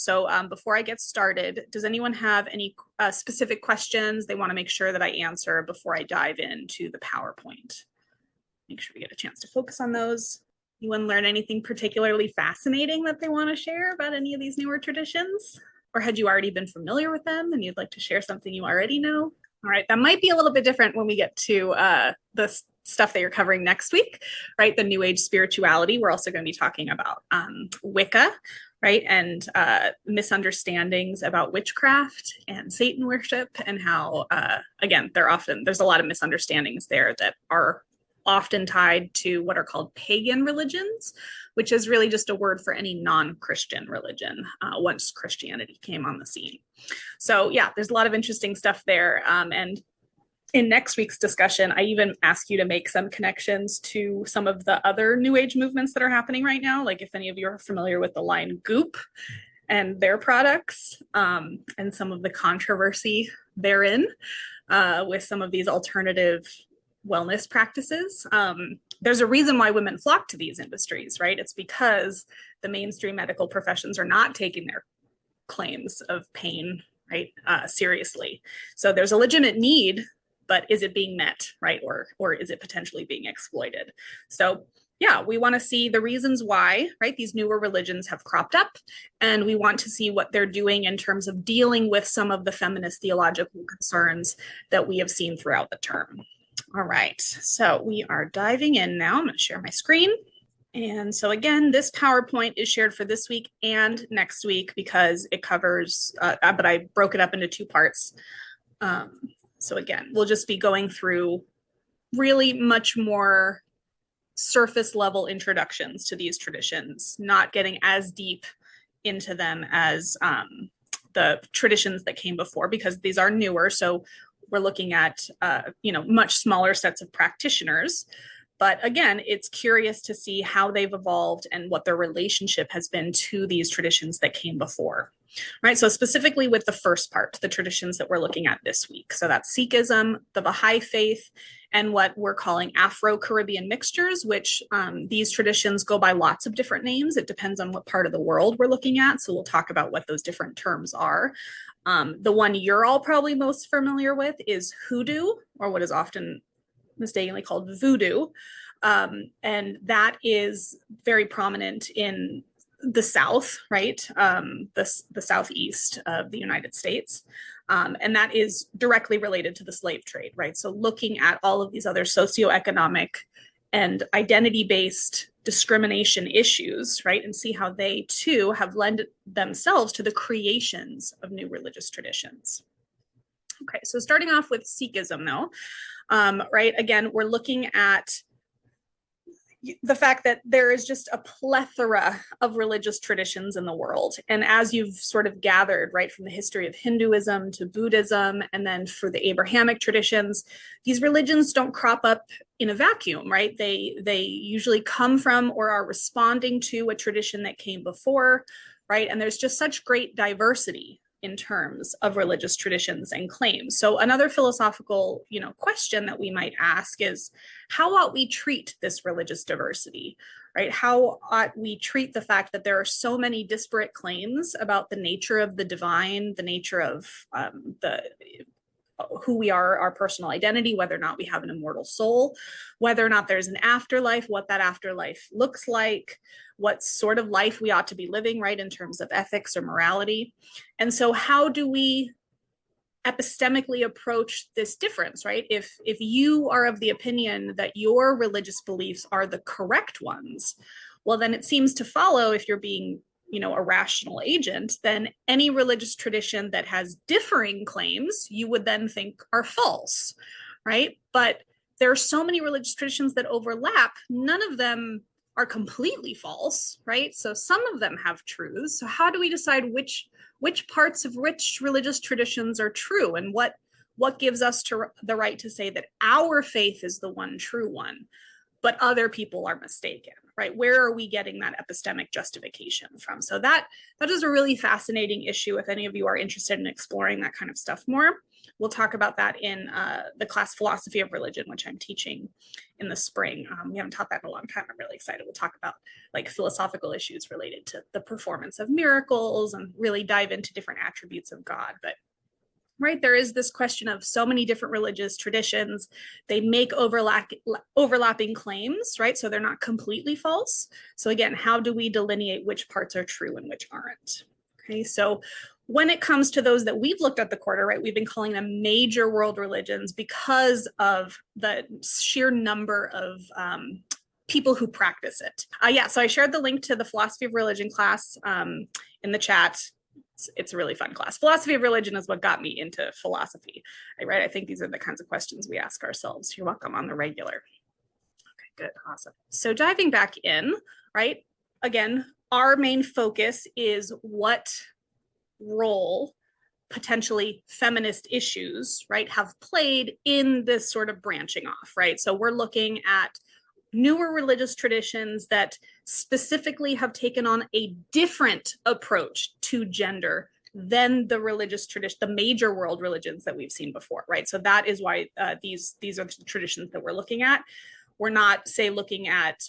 So before I get started, does anyone have any specific questions they want to make sure that I answer before I dive into the PowerPoint? Make sure we get a chance to focus on those. Anyone learn anything particularly fascinating that they want to share about any of these newer traditions? Or had you already been familiar with them and you'd like to share something you already know? All right, that might be a little bit different when we get to the stuff that you're covering next week, right? The New Age spirituality. We're also going to be talking about Wicca, right? And misunderstandings about witchcraft and Satan worship, and how, again, there's a lot of misunderstandings there that are often tied to what are called pagan religions, which is really just a word for any non-Christian religion once Christianity came on the scene. So yeah, there's a lot of interesting stuff there. And in next week's discussion, I even ask you to make some connections to some of the other New Age movements that are happening right now. Like if any of you are familiar with the line Goop and their products, and some of the controversy therein with some of these alternative wellness practices. There's a reason why women flock to these industries, right? It's because the mainstream medical professions are not taking their claims of pain, right, seriously. So there's a legitimate need, but is it being met, right? Or is it potentially being exploited? So yeah, we want to see the reasons why, right, these newer religions have cropped up, and we want to see what they're doing in terms of dealing with some of the feminist theological concerns that we have seen throughout the term. All right, so we are diving in now. I'm going to share my screen. And so again, this PowerPoint is shared for this week and next week because it covers, but I broke it up into two parts. So again, we'll just be going through really much more surface level introductions to these traditions, not getting as deep into them as the traditions that came before, because these are newer. So we're looking at, much smaller sets of practitioners. But again, it's curious to see how they've evolved and what their relationship has been to these traditions that came before. Right, so specifically with the first part, the traditions that we're looking at this week. So that's Sikhism, the Baha'i Faith, and what we're calling Afro-Caribbean Mixtures, which these traditions go by lots of different names. It depends on what part of the world we're looking at. So we'll talk about what those different terms are. The one you're all probably most familiar with is hoodoo, or what is often mistakenly called voodoo. And that is very prominent in the South, right? The Southeast of the United States. And that is directly related to the slave trade, right? So looking at all of these other socioeconomic and identity-based discrimination issues, right? And see how they too have lent themselves to the creations of new religious traditions. Okay, so starting off with Sikhism though, right? Again, we're looking at the fact that there is just a plethora of religious traditions in the world. And as you've sort of gathered, right, from the history of Hinduism to Buddhism, and then for the Abrahamic traditions, these religions don't crop up in a vacuum, right? They usually come from or are responding to a tradition that came before, right? And there's just such great diversity in terms of religious traditions and claims. So another philosophical, question that we might ask is, how ought we treat this religious diversity, right? How ought we treat the fact that there are so many disparate claims about the nature of the divine, the nature of who we are, our personal identity, whether or not we have an immortal soul, whether or not there's an afterlife, what that afterlife looks like, what sort of life we ought to be living, right, in terms of ethics or morality. And so how do we epistemically approach this difference, right? If you are of the opinion that your religious beliefs are the correct ones, well, then it seems to follow, if you're being a rational agent, then any religious tradition that has differing claims, you would then think are false, right? But there are so many religious traditions that overlap. None of them are completely false, right? So some of them have truths. So how do we decide which parts of which religious traditions are true, and what gives us the right to say that our faith is the one true one, but other people are mistaken, right? Where are we getting that epistemic justification from? So that is a really fascinating issue if any of you are interested in exploring that kind of stuff more. we'll talk about that in the class Philosophy of Religion, which I'm teaching in the spring. We haven't taught that in a long time. I'm really excited. We'll talk about like philosophical issues related to the performance of miracles and really dive into different attributes of God. But right, there is this question of so many different religious traditions. They make overlapping claims, right? So they're not completely false. So again, how do we delineate which parts are true and which aren't? Okay, so when it comes to those that we've looked at the quarter, right, we've been calling them major world religions because of the sheer number of people who practice it. Yeah, so I shared the link to the Philosophy of Religion class in the chat. It's a really fun class. Philosophy of Religion is what got me into philosophy, right? I think these are the kinds of questions we ask ourselves. You're welcome on the regular. Okay, good, awesome. So diving back in, right? Again, our main focus is what role potentially feminist issues, right, have played in this sort of branching off, right? So we're looking at newer religious traditions that specifically have taken on a different approach to gender than the religious tradition, the major world religions that we've seen before, right? So that is why these are the traditions that we're looking at. We're not, say, looking at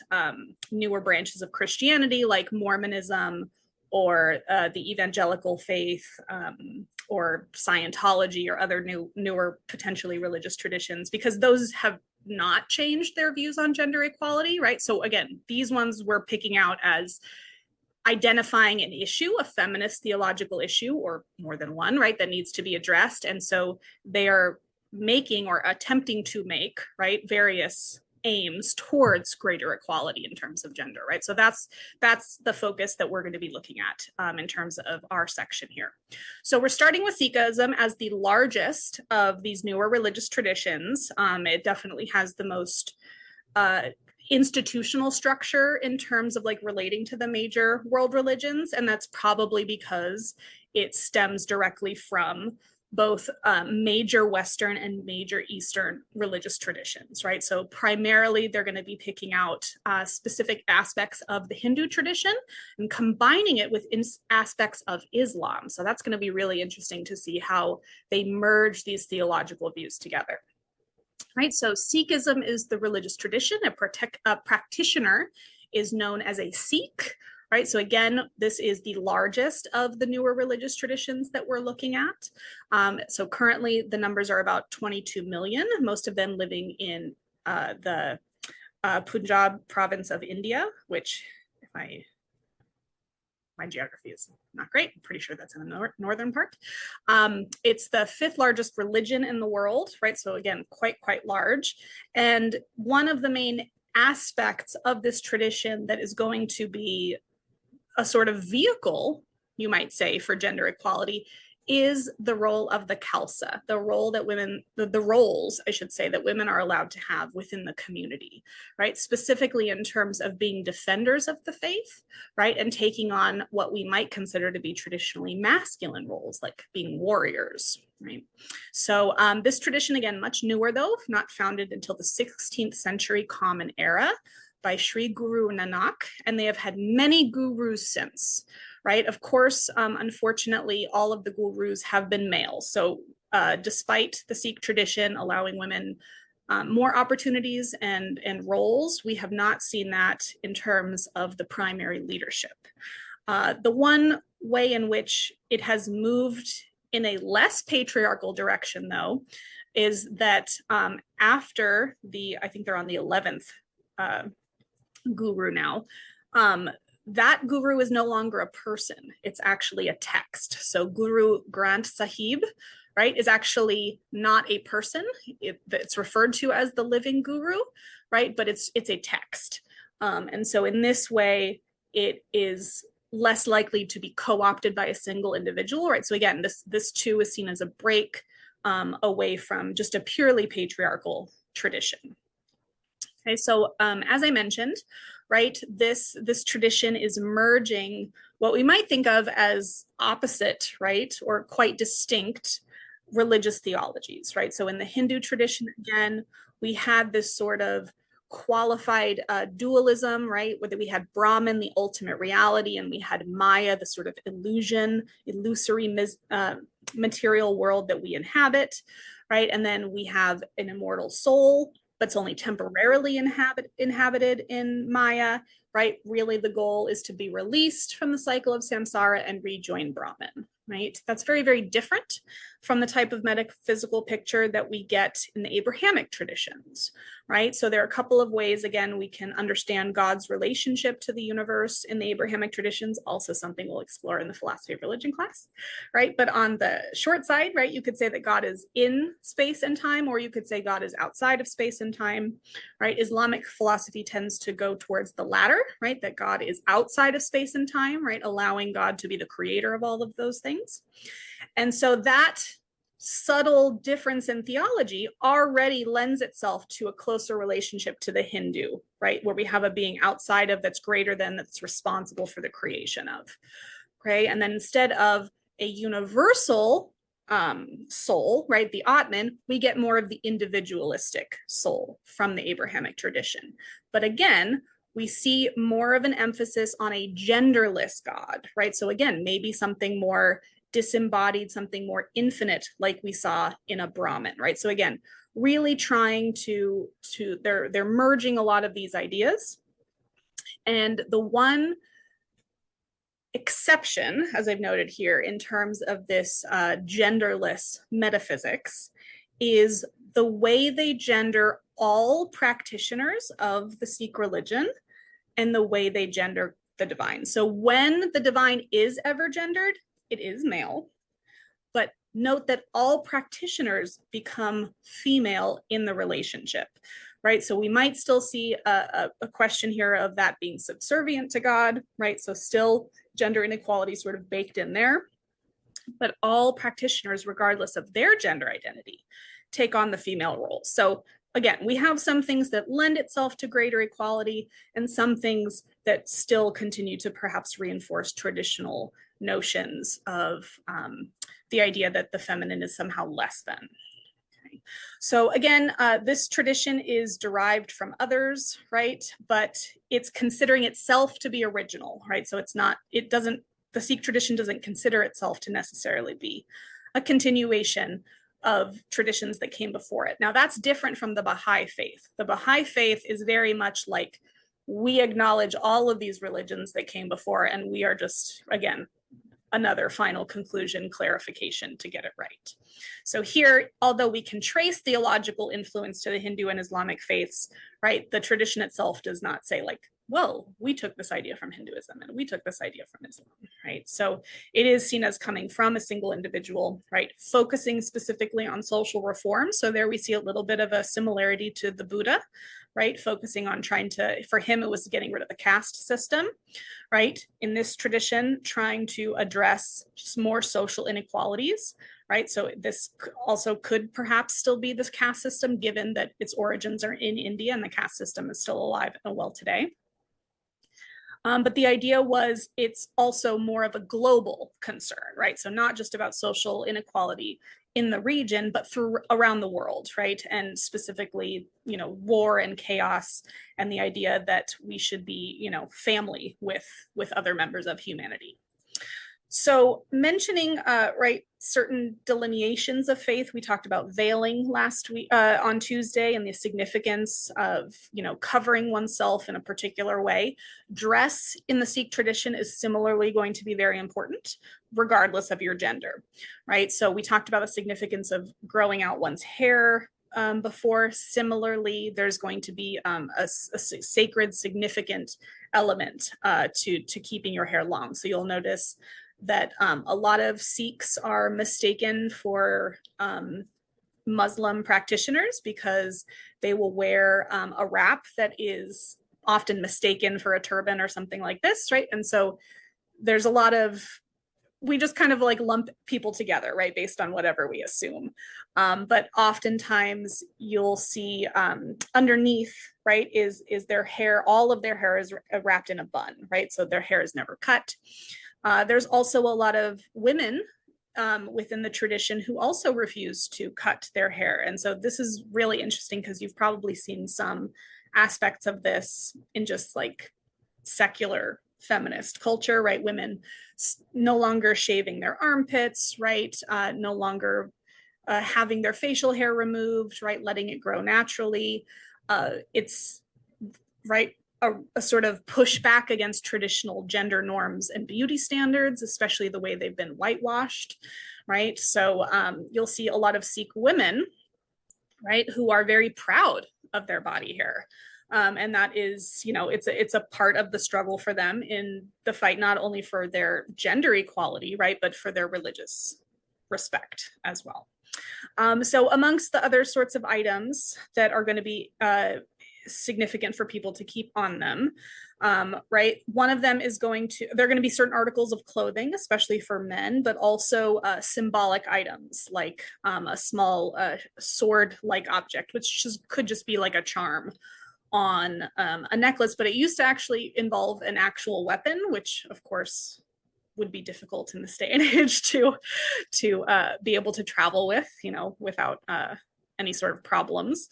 newer branches of Christianity like Mormonism or the evangelical faith or Scientology or other newer potentially religious traditions, because those have not changed their views on gender equality, right? So again, these ones we're picking out as identifying an issue, a feminist theological issue, or more than one, right, that needs to be addressed. And so they are making or attempting to make, right, various aims towards greater equality in terms of gender, right? So that's the focus that we're going to be looking at in terms of our section here. So we're starting with Sikhism as the largest of these newer religious traditions. It definitely has the most institutional structure in terms of like relating to the major world religions, and that's probably because it stems directly from both major Western and major Eastern religious traditions, right? So primarily they're going to be picking out specific aspects of the Hindu tradition and combining it with aspects of Islam. So that's going to be really interesting to see how they merge these theological views together. Right, so Sikhism is the religious tradition. A practitioner is known as a Sikh, right? So again, this is the largest of the newer religious traditions that we're looking at. So currently the numbers are about 22 million, most of them living in the Punjab province of India, which my geography is not great. I'm pretty sure that's in the northern part. It's the 5th largest religion in the world, right? So again, quite large. And one of the main aspects of this tradition that is going to be a sort of vehicle, you might say, for gender equality is the role of the Khalsa, the role that women, the roles, I should say, that women are allowed to have within the community, right? Specifically in terms of being defenders of the faith, right? And taking on what we might consider to be traditionally masculine roles, like being warriors, right? So this tradition, again, much newer though, not founded until the 16th century Common Era by Sri Guru Nanak, and they have had many gurus since. Right? Of course, unfortunately, all of the gurus have been male. So despite the Sikh tradition allowing women more opportunities and roles, we have not seen that in terms of the primary leadership. The one way in which it has moved in a less patriarchal direction, though, is that after I think they're on the 11th guru now, that guru is no longer a person. It's actually a text. So Guru Granth Sahib, right, is actually not a person. It's referred to as the living guru, right? But it's a text. And so in this way, it is less likely to be co-opted by a single individual, right? So again, this too is seen as a break away from just a purely patriarchal tradition. Okay, so as I mentioned, right, this tradition is merging what we might think of as opposite, right, or quite distinct religious theologies, right? So in the Hindu tradition, again, we had this sort of qualified dualism, right, where we had Brahman, the ultimate reality, and we had Maya, the sort of illusory material world that we inhabit, right? And then we have an immortal soul, but it's only temporarily inhabited in Maya, right? Really, the goal is to be released from the cycle of samsara and rejoin Brahman, right? That's very, very different from the type of metaphysical picture that we get in the Abrahamic traditions, right? So there are a couple of ways, again, we can understand God's relationship to the universe in the Abrahamic traditions, also something we'll explore in the philosophy of religion class, right? But on the short side, right, you could say that God is in space and time, or you could say God is outside of space and time, right? Islamic philosophy tends to go towards the latter, right? That God is outside of space and time, right? Allowing God to be the creator of all of those things. And so that subtle difference in theology already lends itself to a closer relationship to the Hindu, right? Where we have a being outside of that's greater than, that's responsible for the creation of, okay? And then instead of a universal soul, right, the Atman, we get more of the individualistic soul from the Abrahamic tradition. But again, we see more of an emphasis on a genderless God, right? So again, maybe something more disembodied, something more infinite, like we saw in a Brahmin, right? So again, really trying to they're merging a lot of these ideas. And the one exception, as I've noted here, in terms of this genderless metaphysics, is the way they gender all practitioners of the Sikh religion and the way they gender the divine. So when the divine is ever gendered, it is male, but note that all practitioners become female in the relationship, right? So we might still see a question here of that being subservient to God, right? So still gender inequality sort of baked in there, but all practitioners, regardless of their gender identity, take on the female role. So again, we have some things that lend itself to greater equality and some things that still continue to perhaps reinforce traditional notions of the idea that the feminine is somehow less than. Okay. So again, this tradition is derived from others, right? But it's considering itself to be original, right? So it's not, it doesn't, the Sikh tradition doesn't consider itself to necessarily be a continuation of traditions that came before it. Now that's different from the Baha'i Faith. The Baha'i Faith is very much like, we acknowledge all of these religions that came before, and we are just, again, another final conclusion, clarification to get it right. So here, although we can trace theological influence to the Hindu and Islamic faiths, right, the tradition itself does not say like, well, we took this idea from Hinduism and we took this idea from Islam, right? So it is seen as coming from a single individual, right, focusing specifically on social reform. So there we see a little bit of a similarity to the Buddha, right, focusing on trying to, for him, it was getting rid of the caste system, right? In this tradition, trying to address just more social inequalities, right? So this also could perhaps still be this caste system, given that its origins are in India and the caste system is still alive and well today. But the idea was it's also more of a global concern, right? So not just about social inequality in the region, but through around the world, right? And specifically, you know, war and chaos, and the idea that we should be, you know, family with other members of humanity. So mentioning, right, certain delineations of faith, we talked about veiling last week, on Tuesday, and the significance of, you know, covering oneself in a particular way. Dress in the Sikh tradition is similarly going to be very important, regardless of your gender, right? So we talked about the significance of growing out one's hair before. Similarly, there's going to be a sacred, significant element to keeping your hair long. So you'll notice that a lot of Sikhs are mistaken for Muslim practitioners because they will wear a wrap that is often mistaken for a turban or something like this, right? And so there's a lot of, we just kind of like lump people together, right, based on whatever we assume. But oftentimes you'll see underneath, right, is their hair, all of their hair is wrapped in a bun, right? So their hair is never cut. There's also a lot of women within the tradition who also refuse to cut their hair. And so this is really interesting because you've probably seen some aspects of this in just like secular feminist culture, right? Women no longer shaving their armpits, right? No longer having their facial hair removed, right? Letting it grow naturally. It's right a sort of pushback against traditional gender norms and beauty standards, especially the way they've been whitewashed, right? So you'll see a lot of Sikh women, right, who are very proud of their body hair. And that is, you know, it's a part of the struggle for them in the fight, not only for their gender equality, right, but for their religious respect as well. So amongst the other sorts of items that are going to be significant for people to keep on them, right? One of them is they're going to be certain articles of clothing, especially for men, but also symbolic items like a small sword-like object, which could just be like a charm on a necklace, but it used to actually involve an actual weapon, which of course would be difficult in this day and age to be able to travel with, you know, without any sort of problems.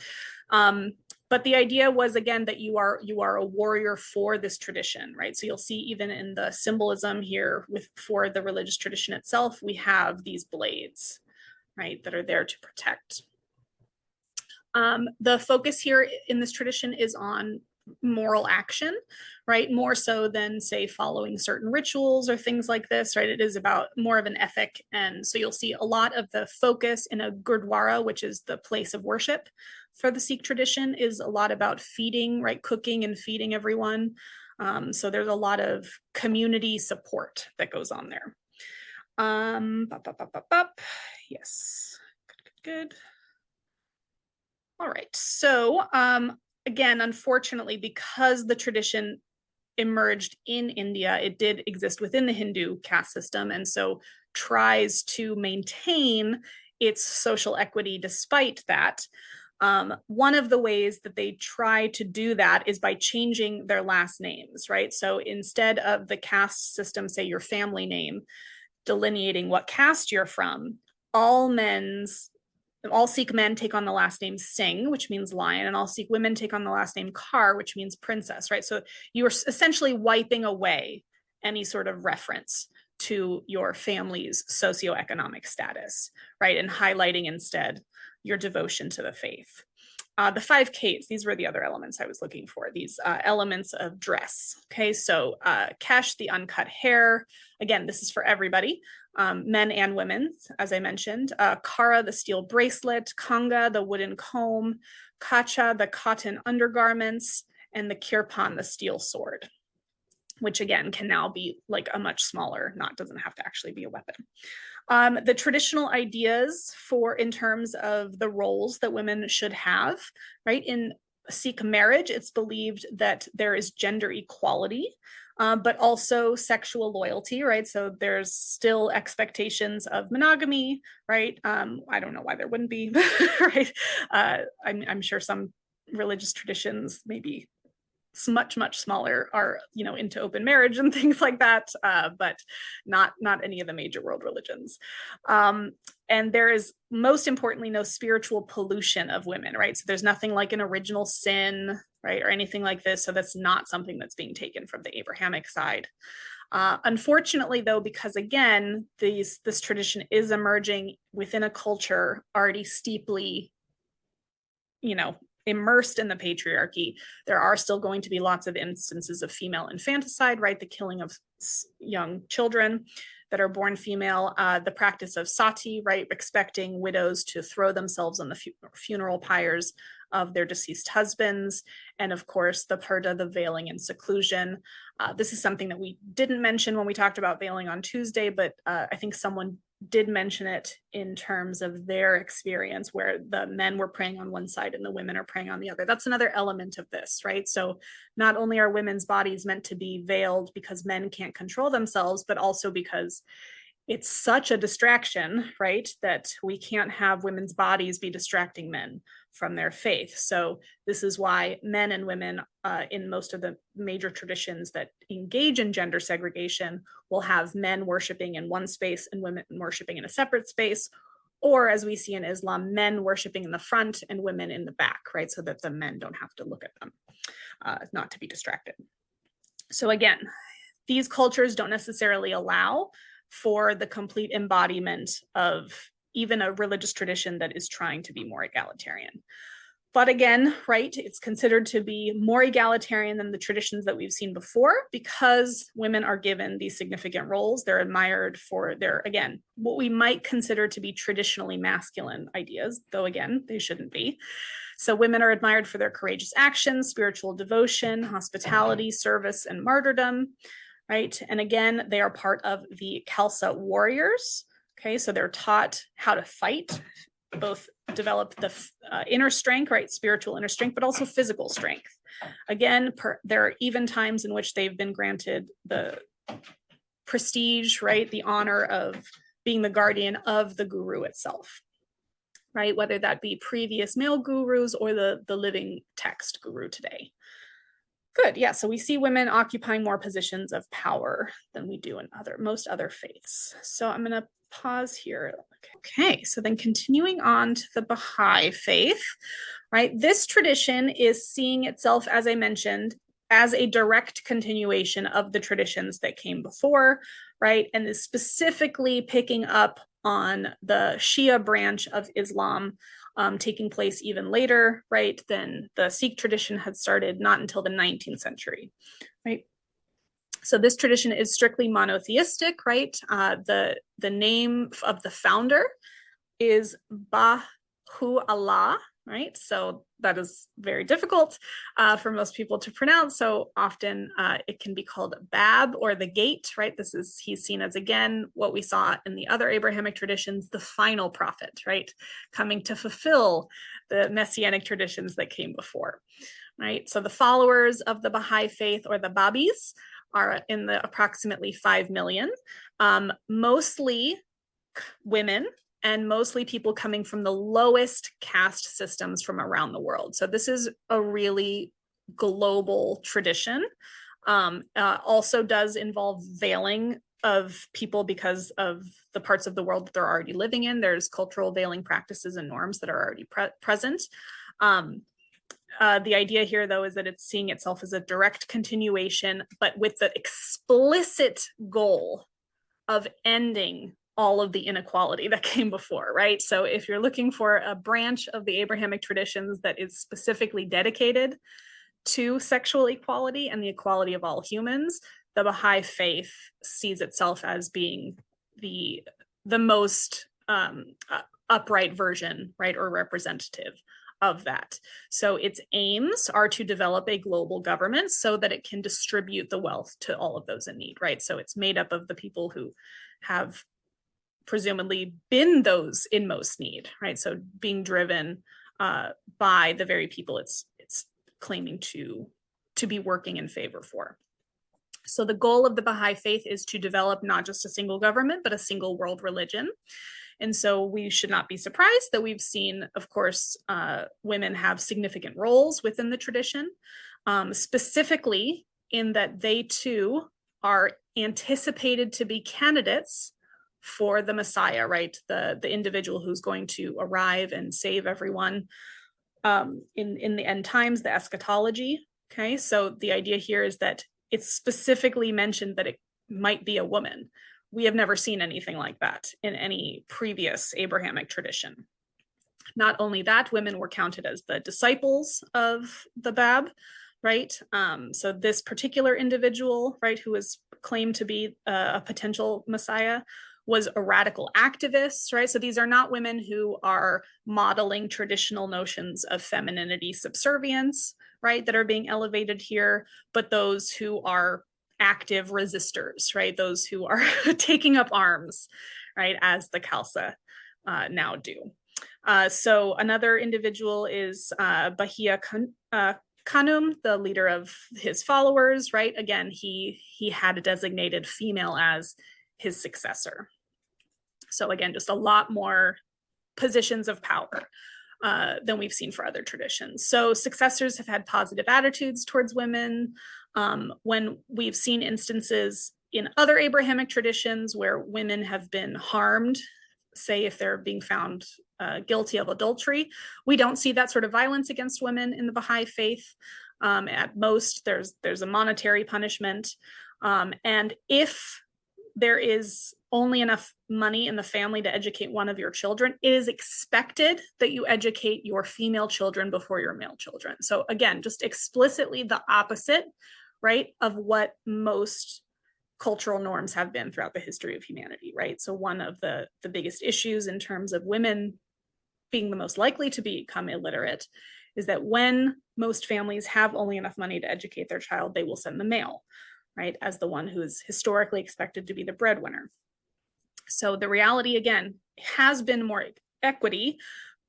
But the idea was, again, that you are a warrior for this tradition, right? So you'll see even in the symbolism here for the religious tradition itself, we have these blades, right, that are there to protect. The focus here in this tradition is on moral action, right? More so than, say, following certain rituals or things like this, right? It is about more of an ethic. And so you'll see a lot of the focus in a gurdwara, which is the place of worship for the Sikh tradition, is a lot about feeding, right? Cooking and feeding everyone. So there's a lot of community support that goes on there. Yes, good. All right, so again, unfortunately, because the tradition emerged in India, it did exist within the Hindu caste system, and so tries to maintain its social equity despite that. One of the ways that they try to do that is by changing their last names, right? So instead of the caste system, say your family name, delineating what caste you're from, all Sikh men take on the last name Singh, which means lion, and all Sikh women take on the last name Kaur, which means princess, right? So you are essentially wiping away any sort of reference to your family's socioeconomic status, right? And highlighting instead your devotion to the faith. The 5 Ks, these were the other elements I was looking for, these elements of dress. Okay, so kesh, the uncut hair. Again, this is for everybody, men and women, as I mentioned. Kara, the steel bracelet. Kanga, the wooden comb. Kacha, the cotton undergarments. And the kirpan, the steel sword, which again can now be like a much smaller, doesn't have to actually be a weapon. The traditional ideas in terms of the roles that women should have, right? In Sikh marriage, it's believed that there is gender equality, but also sexual loyalty, right? So there's still expectations of monogamy, right? I don't know why there wouldn't be, right? I'm sure some religious traditions maybe much smaller are, you know, into open marriage and things like that, but not any of the major world religions. And there is, most importantly, no spiritual pollution of women, right? So there's nothing like an original sin, right, or anything like this. So that's not something that's being taken from the Abrahamic side. Unfortunately, though, because again, this tradition is emerging within a culture already steeply, you know, immersed in the patriarchy, there are still going to be lots of instances of female infanticide, right? The killing of young children that are born female, the practice of sati, right? Expecting widows to throw themselves on the funeral pyres of their deceased husbands. And of course, the purdah, the veiling and seclusion. This is something that we didn't mention when we talked about veiling on Tuesday, but I think someone did mention it in terms of their experience where the men were praying on one side and the women are praying on the other. That's another element of this, right? So not only are women's bodies meant to be veiled because men can't control themselves, but also because it's such a distraction, right, that we can't have women's bodies be distracting men from their faith. So this is why men and women in most of the major traditions that engage in gender segregation will have men worshiping in one space and women worshiping in a separate space, or as we see in Islam, men worshiping in the front and women in the back, right, so that the men don't have to look at them, not to be distracted. So again, these cultures don't necessarily allow for the complete embodiment of even a religious tradition that is trying to be more egalitarian. But again, right, it's considered to be more egalitarian than the traditions that we've seen before because women are given these significant roles. They're admired for their, again, what we might consider to be traditionally masculine ideas, though again, they shouldn't be. So women are admired for their courageous actions, spiritual devotion, hospitality, service, and martyrdom, right? And again, they are part of the Khalsa warriors. Okay, so they're taught how to fight, both develop the inner strength, right, spiritual inner strength, but also physical strength. Again, there are even times in which they've been granted the prestige, right, the honor of being the guardian of the guru itself, right, whether that be previous male gurus or the living text guru today. Good, yeah, so we see women occupying more positions of power than we do in most other faiths. So I'm going to pause here. Okay, so then continuing on to the Baha'i Faith, right? This tradition is seeing itself, as I mentioned, as a direct continuation of the traditions that came before, right? And is specifically picking up on the Shia branch of Islam, taking place even later, right? Than the Sikh tradition had started not until the 19th century, right? So this tradition is strictly monotheistic, right? The name of the founder is Bahá'u'lláh, right? So that is very difficult for most people to pronounce. So often it can be called Bab or the gate, right? He's seen as, again, what we saw in the other Abrahamic traditions, the final prophet, right? Coming to fulfill the messianic traditions that came before, right? So the followers of the Baha'i Faith, or the Babis, are in the approximately 5 million, mostly women, and mostly people coming from the lowest caste systems from around the world. So this is a really global tradition. Also does involve veiling of people because of the parts of the world that they're already living in. There's cultural veiling practices and norms that are already present. The idea here, though, is that it's seeing itself as a direct continuation, but with the explicit goal of ending all of the inequality that came before, right? So if you're looking for a branch of the Abrahamic traditions that is specifically dedicated to sexual equality and the equality of all humans, the Baha'i Faith sees itself as being the most upright version, right, or representative of that. So its aims are to develop a global government so that it can distribute the wealth to all of those in need, right? So it's made up of the people who have presumably been those in most need, right? So being driven by the very people it's claiming to be working in favor for. So the goal of the Baha'i Faith is to develop not just a single government, but a single world religion. And so we should not be surprised that we've seen, of course, women have significant roles within the tradition, specifically in that they too are anticipated to be candidates for the Messiah, right? The individual who's going to arrive and save everyone in the end times, the eschatology. Okay, so the idea here is that it's specifically mentioned that it might be a woman. We have never seen anything like that in any previous Abrahamic tradition. Not only that, women were counted as the disciples of the Bab, right? So this particular individual, right, who was claimed to be a potential Messiah, was a radical activist, right? So these are not women who are modeling traditional notions of femininity, subservience, right, that are being elevated here, but those who are active resistors, right? Those who are taking up arms, right, as the Khalsa now do. So another individual is Bahiya Khanum, the leader of his followers, right? Again, he had a designated female as his successor. So again, just a lot more positions of power than we've seen for other traditions. So successors have had positive attitudes towards women. When we've seen instances in other Abrahamic traditions where women have been harmed, say if they're being found guilty of adultery, we don't see that sort of violence against women in the Baha'i Faith. At most, there's a monetary punishment. And if there is only enough money in the family to educate one of your children, it is expected that you educate your female children before your male children. So again, just explicitly the opposite, right, of what most cultural norms have been throughout the history of humanity, right? So one of the biggest issues in terms of women being the most likely to become illiterate is that when most families have only enough money to educate their child, they will send the male, right, as the one who is historically expected to be the breadwinner. So the reality, again, has been more equity,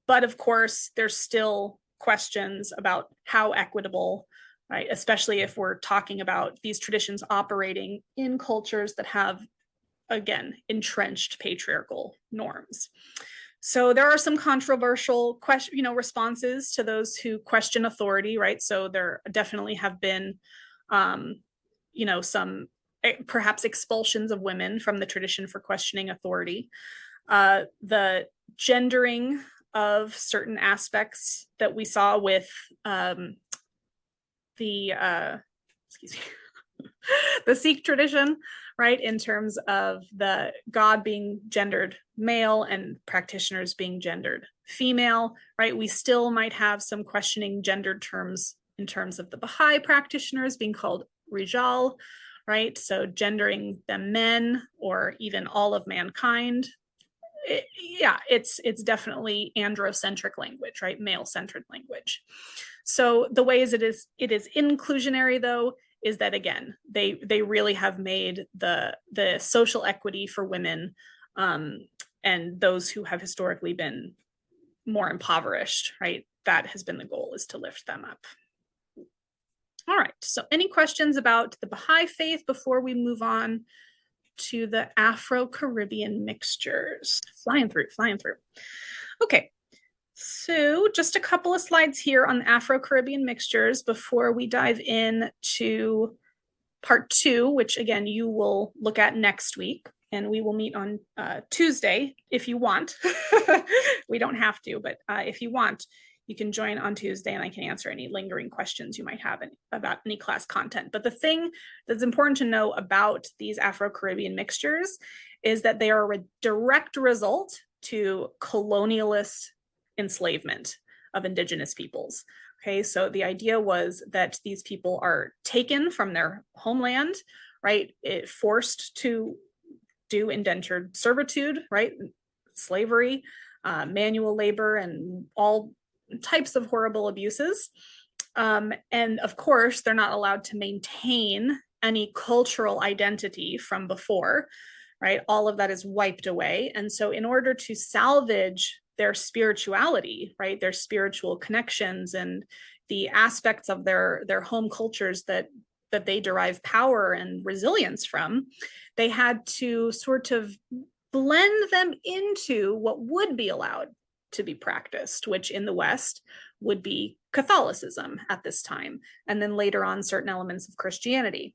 but of course, there's still questions about how equitable, right, especially if we're talking about these traditions operating in cultures that have, again, entrenched patriarchal norms. So there are some controversial responses to those who question authority, right? So there definitely have been some perhaps expulsions of women from the tradition for questioning authority. The gendering of certain aspects that we saw with the Sikh tradition, right, in terms of the God being gendered male and practitioners being gendered female, right? We still might have some questioning gendered terms in terms of the Baha'i practitioners being called rijal, right? So gendering them men or even all of mankind. It's definitely androcentric language, right? Male-centered language. So the ways it is inclusionary, though, is that, again, they really have made the social equity for women and those who have historically been more impoverished, right? That has been the goal, is to lift them up. All right, so any questions about the Baha'i Faith before we move on to the Afro-Caribbean mixtures? Flying through. Okay, so just a couple of slides here on the Afro-Caribbean mixtures before we dive in to part 2, which again, you will look at next week, and we will meet on Tuesday if you want. We don't have to, but if you want, you can join on Tuesday and I can answer any lingering questions you might have about any class content. But the thing that's important to know about these Afro-Caribbean mixtures is that they are a direct result to colonialist enslavement of indigenous peoples. Okay, so the idea was that these people are taken from their homeland, right? Forced to do indentured servitude, right? Slavery, manual labor, and all types of horrible abuses. And of course, they're not allowed to maintain any cultural identity from before, right? All of that is wiped away. And so in order to salvage their spirituality, right, their spiritual connections and the aspects of their home cultures that they derive power and resilience from, they had to sort of blend them into what would be allowed to be practiced, which in the West would be Catholicism at this time, and then later on certain elements of Christianity.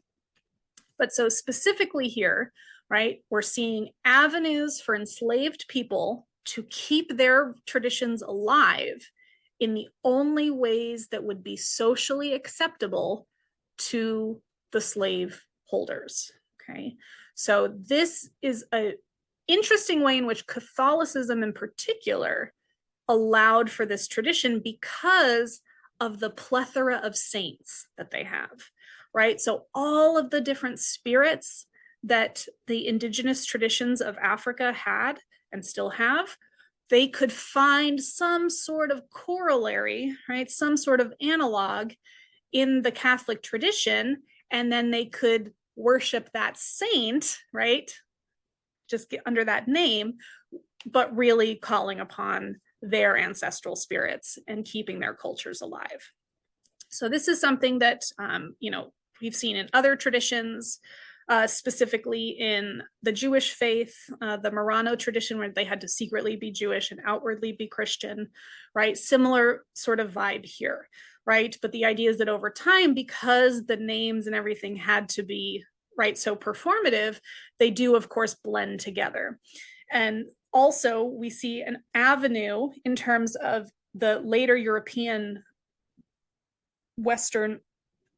But so specifically here, right, we're seeing avenues for enslaved people to keep their traditions alive in the only ways that would be socially acceptable to the slave holders. Okay, so this is an interesting way in which Catholicism in particular allowed for this tradition because of the plethora of saints that they have, right? So all of the different spirits that the indigenous traditions of Africa had and still have, they could find some sort of corollary, right? Some sort of analog in the Catholic tradition, and then they could worship that saint, right? Just get under that name, but really calling upon their ancestral spirits and keeping their cultures alive. So this is something that, we've seen in other traditions, specifically in the Jewish faith, the Marrano tradition, where they had to secretly be Jewish and outwardly be Christian, right? Similar sort of vibe here, right? But the idea is that over time, because the names and everything had to be, right, so performative, they do, of course, blend together. And also, we see an avenue in terms of the later European Western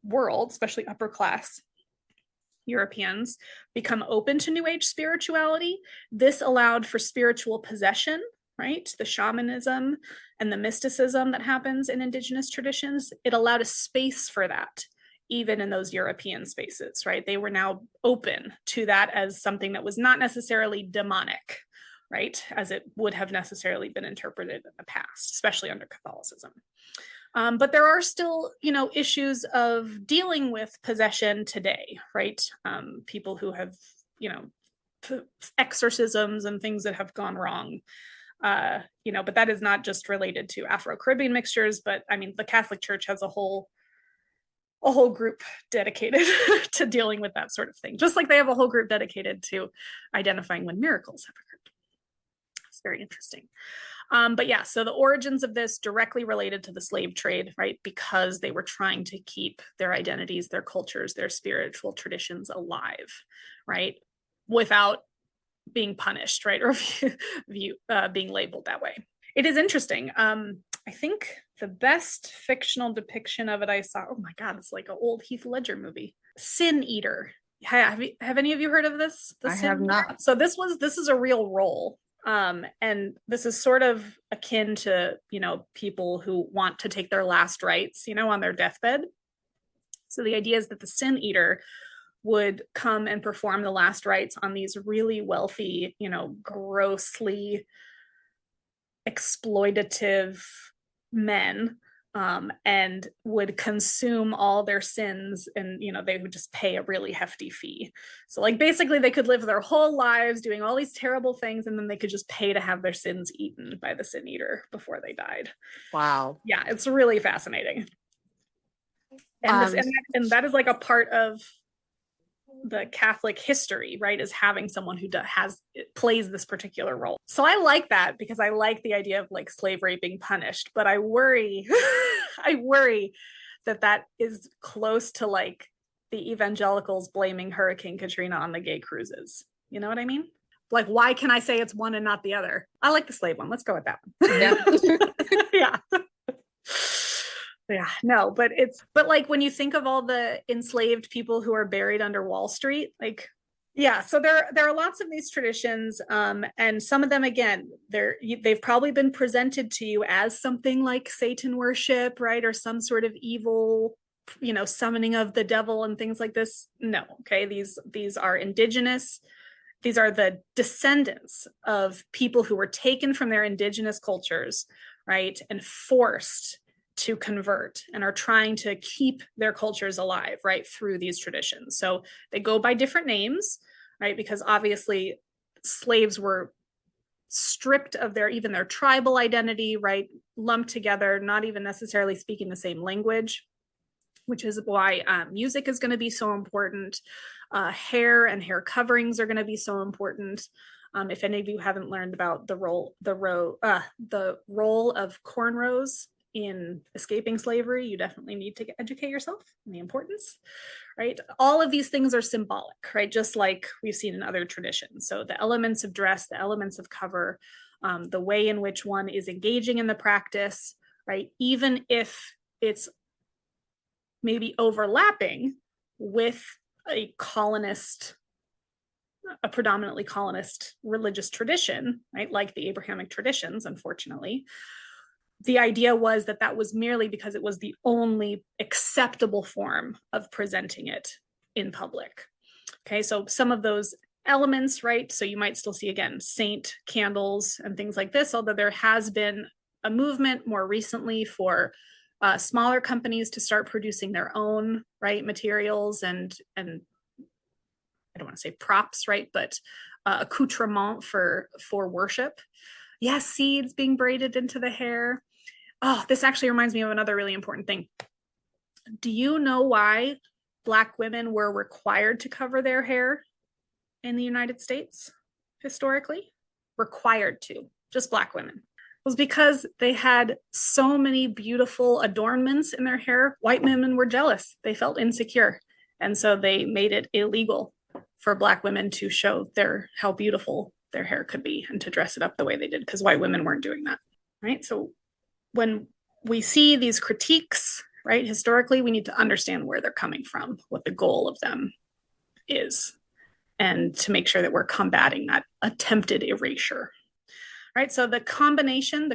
world, especially upper class Europeans become open to New Age spirituality. This allowed for spiritual possession, right? The shamanism and the mysticism that happens in indigenous traditions. It allowed a space for that, even in those European spaces, right? They were now open to that as something that was not necessarily demonic, right? As it would have necessarily been interpreted in the past, especially under Catholicism. But there are still, issues of dealing with possession today, right? People who have, exorcisms and things that have gone wrong, but that is not just related to Afro-Caribbean mixtures, but I mean, the Catholic Church has a whole group dedicated to dealing with that sort of thing, just like they have a whole group dedicated to identifying when miracles have occurred. It's very interesting. But yeah, so the origins of this directly related to the slave trade, right? Because they were trying to keep their identities, their cultures, their spiritual traditions alive, right? Without being punished, right? Or being labeled that way. It is interesting. I think the best fictional depiction of it I saw, oh my God, it's like an old Heath Ledger movie, Sin Eater. Have any of you heard of this? I have not. So this is a real role. And this is sort of akin to, people who want to take their last rites, on their deathbed. So the idea is that the Sin Eater would come and perform the last rites on these really wealthy, grossly exploitative men, and would consume all their sins, and they would just pay a really hefty fee. So like basically they could live their whole lives doing all these terrible things, and then they could just pay to have their sins eaten by the Sin Eater before they died. Wow. Yeah, it's really fascinating. And that is like a part of the Catholic history, right, is having someone who plays this particular role. So I like that, because I like the idea of like slavery being punished, but I worry that is close to like the evangelicals blaming Hurricane Katrina on the gay cruises. You know what I mean? Like, why can I say it's one and not the other? I like the slave one. Let's go with that one. Yeah. Yeah, no, but like when you think of all the enslaved people who are buried under Wall Street, like, yeah, so there are lots of these traditions, and some of them, again, they've probably been presented to you as something like Satan worship, right, or some sort of evil, summoning of the devil and things like this. No, okay, these are indigenous. These are the descendants of people who were taken from their indigenous cultures, right, and forced to convert, and are trying to keep their cultures alive, right, through these traditions. So they go by different names, right, because obviously slaves were stripped of even their tribal identity, right, lumped together, not even necessarily speaking the same language, which is why music is going to be so important. Hair and hair coverings are going to be so important. If any of you haven't learned about the role of cornrows in escaping slavery, you definitely need to educate yourself on the importance, right? All of these things are symbolic, right? Just like we've seen in other traditions. So the elements of dress, the elements of cover, the way in which one is engaging in the practice, right? Even if it's maybe overlapping with a predominantly colonist religious tradition, right? Like the Abrahamic traditions, unfortunately. The idea was that was merely because it was the only acceptable form of presenting it in public. Okay, so some of those elements, right? So you might still see, again, saint candles and things like this, although there has been a movement more recently for smaller companies to start producing their own, right, materials and I don't want to say props, right, but accoutrement for worship. Yes, seeds being braided into the hair. Oh, this actually reminds me of another really important thing. Do you know why Black women were required to cover their hair in the United States historically? Required to, just Black women. It was because they had so many beautiful adornments in their hair. White women were jealous. They felt insecure. And so they made it illegal for Black women to show how beautiful their hair could be and to dress it up the way they did, because white women weren't doing that, right? So when we see these critiques, right, historically, we need to understand where they're coming from, what the goal of them is, and to make sure that we're combating that attempted erasure. Right, so the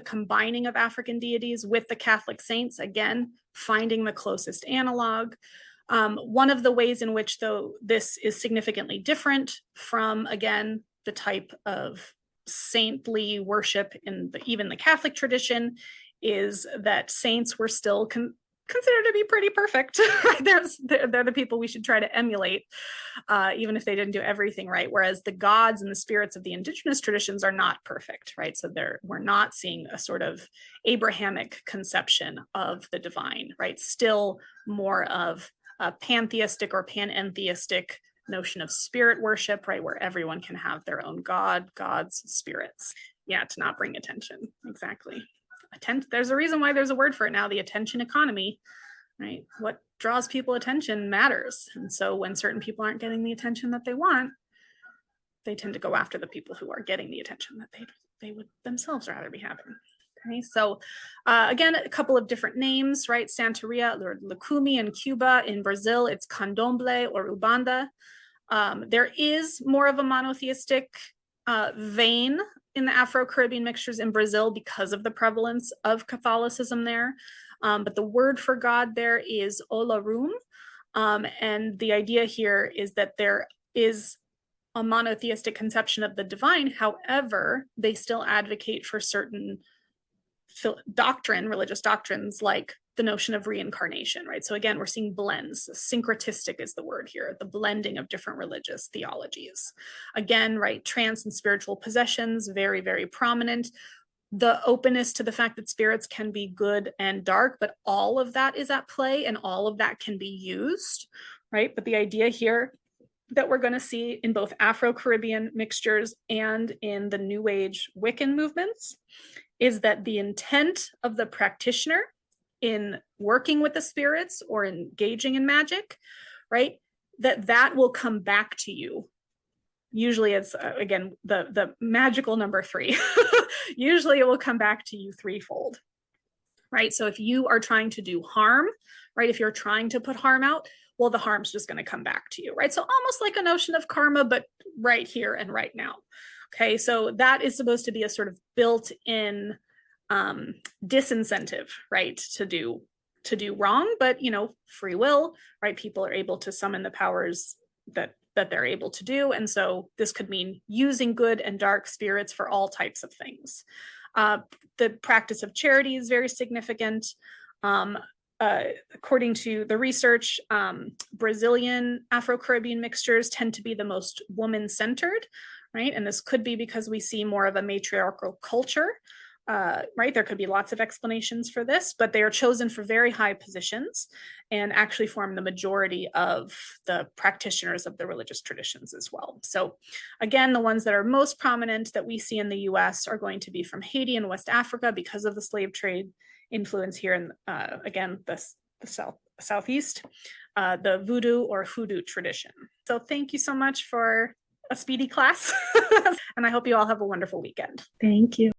combining of African deities with the Catholic saints, again, finding the closest analog. One of the ways in which, though, this is significantly different from, again, the type of saintly worship in even the Catholic tradition is that saints were still considered to be pretty perfect. They're the people we should try to emulate, even if they didn't do everything right. Whereas the gods and the spirits of the indigenous traditions are not perfect, right? So we're not seeing a sort of Abrahamic conception of the divine, right? Still more of a pantheistic or panentheistic notion of spirit worship, right? Where everyone can have their own gods, spirits. Yeah, to not bring attention. Exactly. There's a reason why there's a word for it now, the attention economy, right? What draws people attention matters. And so when certain people aren't getting the attention that they want, they tend to go after the people who are getting the attention that they would themselves rather be having. Okay, so again, a couple of different names, right? Santería or Lucumi in Cuba. In Brazil, it's Candomblé or Ubanda. There is more of a monotheistic vein in the Afro-Caribbean mixtures in Brazil because of the prevalence of Catholicism there. But the word for God there is Olarum. And the idea here is that there is a monotheistic conception of the divine. However, they still advocate for certain religious doctrines, like the notion of reincarnation, right? So again, we're seeing blends. Syncretistic is the word here, the blending of different religious theologies. Again, right, trance and spiritual possessions, very, very prominent. The openness to the fact that spirits can be good and dark, but all of that is at play and all of that can be used, right? But the idea here that we're going to see in both Afro-Caribbean mixtures and in the New Age Wiccan movements is that the intent of the practitioner in working with the spirits or engaging in magic, right, that will come back to you. Usually it's, again, the magical number 3. Usually it will come back to you threefold, right? So if you are trying to do harm, right, if you're trying to put harm out, well, the harm's just going to come back to you, right? So almost like a notion of karma, but right here and right now. Okay, so that is supposed to be a sort of built-in disincentive, right, to do wrong, but free will, right? People are able to summon the powers that they're able to do, and so this could mean using good and dark spirits for all types of things. The practice of charity is very significant. According to the research, Brazilian Afro-Caribbean mixtures tend to be the most woman-centered, right? And this could be because we see more of a matriarchal culture, right? There could be lots of explanations for this, but they are chosen for very high positions and actually form the majority of the practitioners of the religious traditions as well. So again, the ones that are most prominent that we see in the US are going to be from Haiti and West Africa because of the slave trade influence here in, again, the Southeast, the Vodou or Hoodoo tradition. So thank you so much for a speedy class. And I hope you all have a wonderful weekend. Thank you.